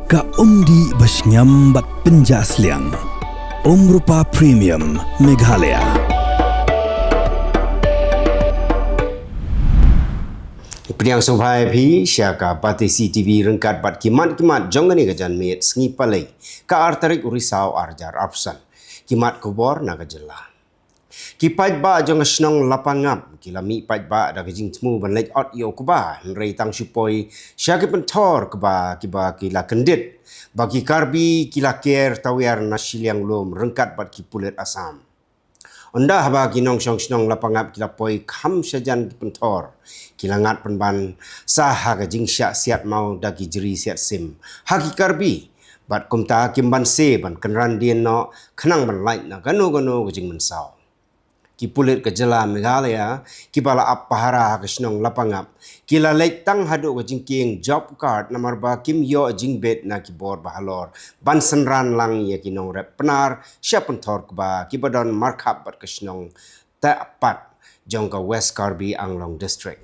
Ka umdi basnyam bat penjasliang. Rupa Premium Meghalaya. Priang sobai phi syaka pati CTV rengkat bat kimat jongani gajan met sengi palai ka Tarik Risaw arjar arpsan kimat Khubor naga Jylla. Ki pait ba jong snong lapangap kila mi pait ba da gajing tmu ban lek ot yo kuba rei tang supoi syaki pentor kuba kiba kila kendit bagi karbi kila ker tawiar nasiliang lom rengkat bat ki pulet asam. Onda haba kinong syong snong lapangap kila poi kham sajan pentor kila ngat penban sah gajing syak siat mau dagi jeri siat sim haki karbi bat kumta kimban se ban kenran dien no khenang ban lain na gano gajing mensau. Ki pulit ke Jylla Meghalaya, ki bala ap pahara ke snong lapangap, kila lek tang hadu ke jingking job card namar ba kim yo jingbet na ki bor bahalor, ban senran lang ya ki nong rep penar, siap pentor ke ba ki badon markup bat ke snong ta pat jong ke West Karbi Anglong District.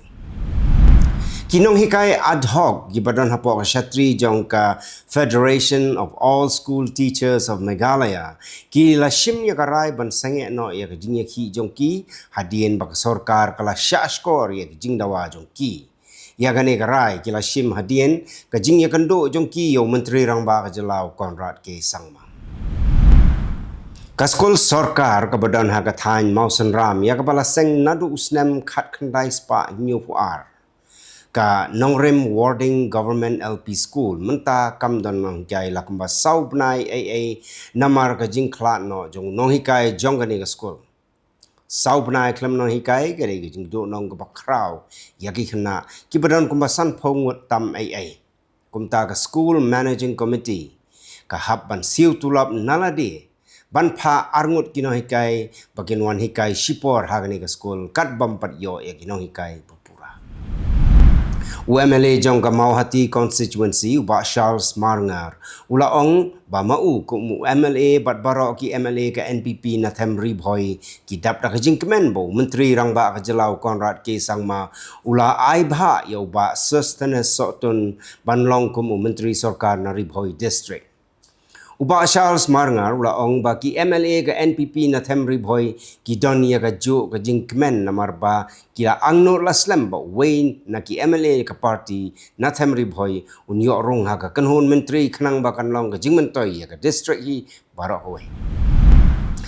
Kinong hikai ad hoc gibadon hapo ka syatri jong ka Federation of All School Teachers of Meghalaya ki la shim ya karai ban sange no ya ka jing ya ki jong ki hadien bak sarkar kala sya skor ya jing dawa jong ki ya gane karai ki la shim hadien ka jing ya kando jong ki yo menteri rang ba ka Jylla Konrad ke sangma Kaskul sarkar ka badan ha ka thain mausan ram ya ka bala seng nadu usnem khat khandai spa new puar ka Nongrem Warding Government LP School menta kam don nong jai la kamba sau bnai AA namar ka jing khla no jong nong hikai jong gani ka school sau bnai klam nong hikai gari ka jing do nong ka bakraw yaki khna ki badon kamba san phong wat tam AA kumta ka school managing committee ka hab ban siu tulap nalade ban pha arngut kino hikai bakin wan hikai shipor hagani ka school kat bampat yo yaki nong hikai UMLA jong ka Mauhati constituency uba Charles Marngar ula ong ba mau ku UMLA bat barok ki MLA ka NPP na Themri Bhoi ki dap da jing kemen bo menteri rang ba ka Jylla Konrad ke sangma ula ai bha yo ba sustenance sotun banlong ku menteri sarkar na Ribhoi district uba Charles Marngar ula ong ba ki MLA ka NPP na Themri Bhoi ki donia ka jo ka jing kemen namar ba kila angno laslam ba Wayne na ki MLA ka party na Themri Bhoi unyo rong ha ka kanhon menteri khnang ba kanlong ka jing mentoy ya ka district hi baro hoy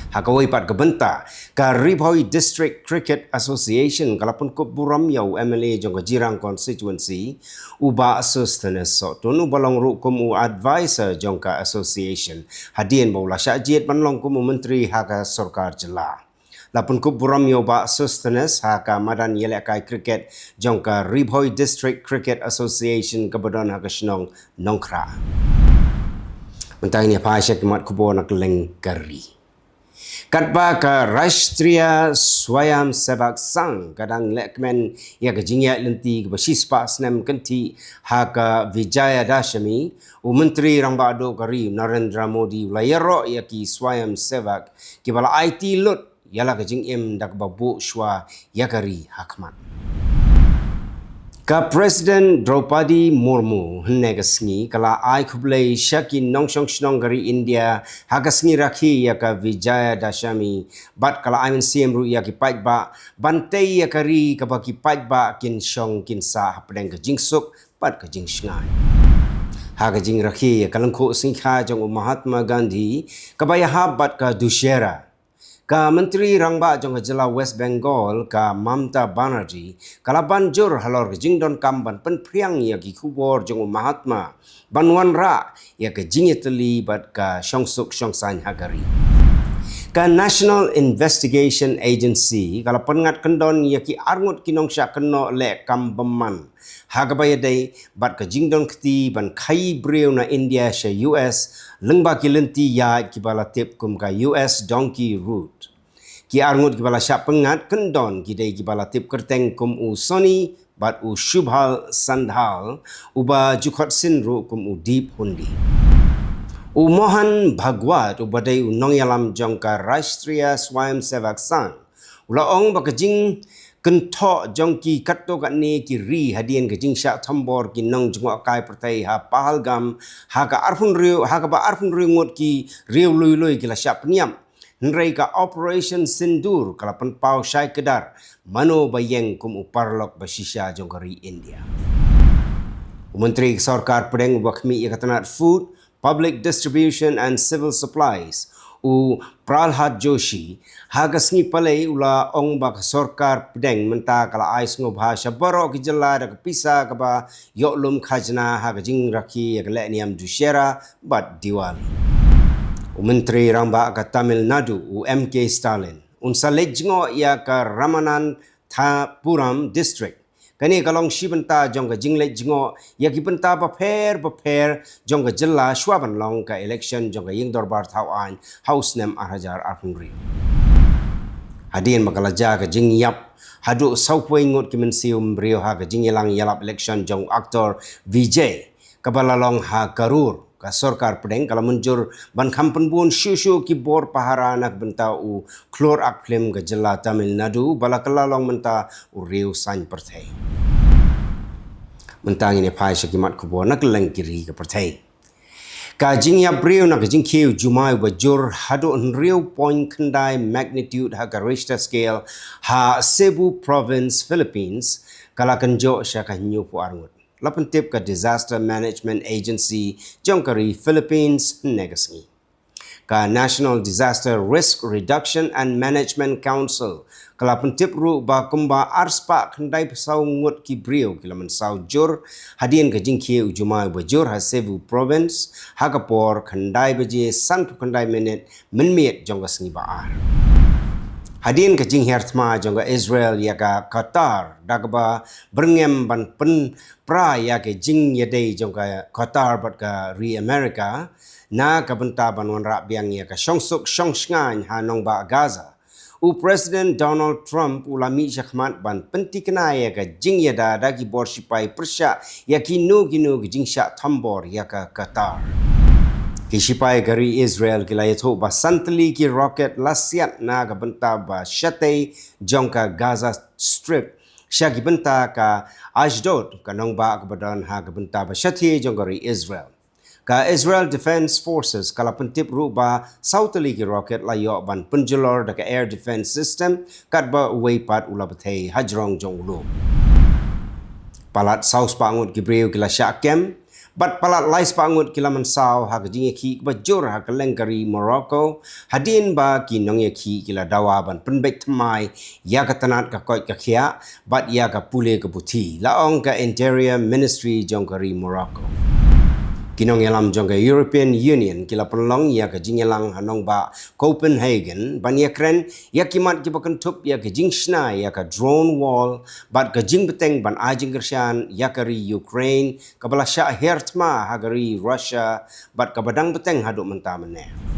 ha ka wai pat ka benta ka Ribhoi District Cricket Association kalapun ko buram yaw MLA jong ka jirang constituency uba assistance so tunu balong ru kum u advisor jong ka association hadien ba ula syajiet banlong kum menteri ha ka sarkar Jylla lapun ko buram yaw ba assistance ha ka madan yelekai cricket jong ka Ribhoi District Cricket Association ka badon ha ka snong nongkra mentang ni pa syak mat Khubor na Kylleng kari Katba ka Rashtriya Swayam Sevak Sangh kadang lekmen ya ka jingya lenti ka basispa snem kanti ha ka Vijaya Dashami u menteri rang bado kari Narendra Modi layero ya ki Swayam Sevak ki bala IT lut yala ka jing im dak babu shwa ya kari hakmat ka President Draupadi Murmu hne ka sngi kala ai khublei shakin nongshong snong gari India ha ka sngi rakhi ya ka Vijaya Dashami bat kala ai siem ru ya ki pait ba bantei ya kari ka ba ki pait ba kin shong kin sa hapdeng ka jingsuk pat ka jing sngai ha ka jing rakhi ya kalangkho singkha jong Mahatma Gandhi ka ba ya bat ka Dussehra ka menteri rangba jong Jylla West Bengal ka Mamta Banerjee kala banjur halor jingdon kamban penpriang ya ki Khubor jong Mahatma banwan ra ya ka jingeteli bat ka shongsuk shongsan hagari ka National Investigation Agency kala pengat kendon ya ki arngut kinong sya keno le kambeman hagabaya dai bat ka jingdon kti ban khai breu na India sya US lengba ki lenti ya ki bala tip kum ka US donkey route ki arngut ki bala sya pengat kendon ki dai ki bala tip kerteng kum u Sony bat u Shubhal Sandhal uba jukot sinru kum u deep hundi u Mohan Bhagwat ubadai u nong yalam jong ka Rashtriya Swayam Sevak Sangh ula ong ba ka jing kentok jongki kato kat ni ki ri hadian ke jing syak thambor ki nong jungwa kai Pyrthei ha pahalgam ha ka arfun riu ngot ki riu lui ki la syak peniam nrei ka operation sindur kala penpau syai kedar mano bayeng kum uparlok basisha jongkari India. Menteri Sarkar Pedeng Wakmi Ikatanat Food, Public Distribution and Civil Supplies u Pralhad Joshi haga sngi palai ula ong bak Sarkar Pedeng menta kala ais ngo bahasa barok ki Jylla da pisa ka ba yoklum khajna haga jing raki ya niam dushera bat Diwali. Menteri Ramba ka Tamil Nadu u MK Stalin unsa lejngo ya ka Ramanan Thapuram District kani kalong si benta jong ka jingle jingo ya ki benta ba pher jong ka Jylla shwaban long ka election jong ka ying dorbar thawan house nem arhajar arpungri hadien makalaja ka jing yap hadu saupoi ngot ki mensium brio ha ka jing yelang yalap election jong aktor VJ kabalalong ha karur ka Sarkar Pedeng kalau munjur ban kampen bun syu ki bor pahara nak benta u klor ak film ka Jylla Tamil Nadu bala kelalong menta u riu san Pyrthei mentang ini pai syakimat Khubor nak leng kiri ka Pyrthei ka jing ya brio nak jing kiu jumai bajur hadu riu point kendai magnitude ha ka Richter scale ha Cebu province Philippines kala kenjo syaka nyu pu arngut lapan tip ke Disaster Management Agency jongkari Philippines negasngi. Ka National Disaster Risk Reduction and Management Council kalapan tip ru ba kumba arspa kendai pesau ngut ki brio kila mensau jur hadien ke jingkie ujumai bajur ha Cebu Province ha kapor kendai baje san kendai minit menmiet jongkasngi baar. Hadin ke jing hertma jongga Israel ya ka Qatar dagba berngem ban pen pra ya ke jing yadei jongga Qatar bat ka ri America na ka benta ban wanra biang ya ka shongsuk shongsngan hanong ba Gaza u President Donald Trump ulami syakmat ban penti kena ya ka jing yada dagi bor sipai persya ya kinu ke jing syak thambor ya ka Qatar Kisipai gari Israel kila yato ba santli ki rocket lasiat na ka benta ba syatay jong ka Gaza Strip sya ki benta ka Ashdod kanong ba kabadan ha ka benta ba syatay jong gari Israel. Ka Israel Defense Forces kala pentip ru ba sautali ki rocket layo ban penjulor da ka air defense system kat ba weipat ula Pyrthei hajrong jong ulu. Palat saus pangut ki breu kila syakem Bat palat lais pangut kila mensau ha kejing ki bajur ha Kylleng kari Morocco hadin ba ki nong ki kila dawa ban penbek temai ya ka tanat ka koi ka khia bat ya ka pule ka puti laong ka Interior Ministry jong kari Morocco kinong yalam jong ka European Union kila penlong ya ka jing yalang hanong ba Copenhagen ban ya kren ya kimat ki bakentup ya ka jing shna ya ka drone wall bat ka jing beteng ban ajing gersyan ya kari Ukraine ka bala sya hertma hagari Russia bat ka badang beteng haduk mentamene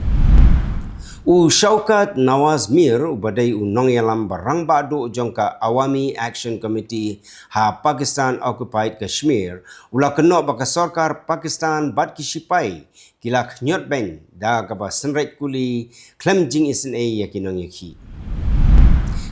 u Shaukat Nawaz Mir ubadai unong yalam barang badu jongka Awami Action Committee ha Pakistan Occupied Kashmir ula keno baka Sarkar Pakistan bat kisipai kila khnyot ben da ka ba senret kuli klem jing isna ya kinong yaki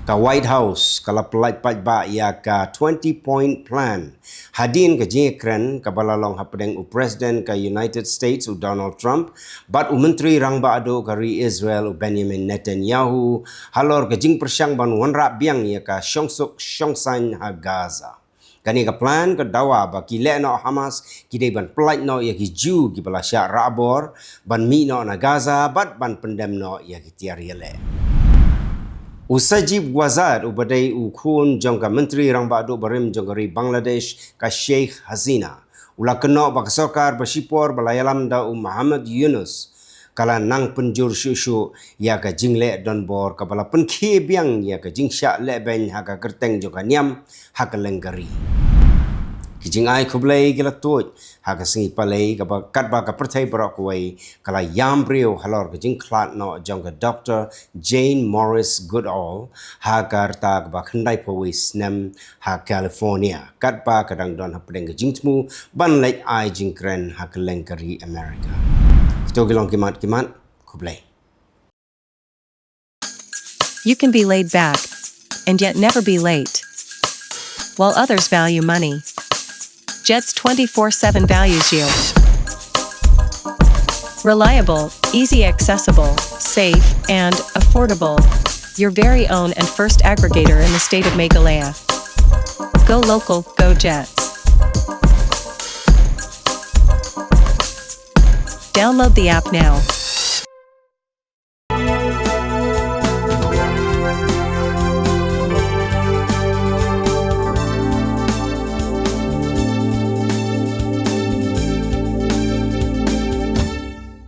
ka White House kala pelait pat ba ya ka 20-point plan hadin ka jekren ka balalong hapdeng u President ka United States u Donald Trump bat u menteri rang ba ado kari Israel u Benjamin Netanyahu halor ka jing persyang ban wanra biang ya ka shongsuk shongsan ha Gaza kani ka plan ka dawa ba ki le no Hamas ki dei ban pelait no ya ki ju ki bala sya rabor ban mi no na Gaza bat ban pendem no ya ki tiar yele Usajib Wazad ubadai ukun jongka menteri rang badu barim jongkari Bangladesh ka Sheikh Hasina ula keno bak Sarkar bersipor balayalam da Muhammad Yunus kala nang penjur syusyu ya ka jingle don bor ka bala penki biang ya ka jingsya leben ha ka kerteng jongka niam ha ka lenggari kijing ai kublai gila tuj ha ka singi palai ka ba kat ba ka Pyrthei barok wai kala yam brio halor ka jing klat no jong ka Dr. Jane Morris Goodall ha ka rta ka ba khandai pawai snem ha California kat ba kadang don ha pedeng ka jing tmu ban lek ai jing kren ha ka lengkari America kito gilong kimat kublai. You can be laid back and yet never be late. while others value money. Jets 24/7 values you. Reliable, easy accessible, safe, and affordable. Your very own and first aggregator in the state of Meghalaya. Go local, go Jets. Download the app now.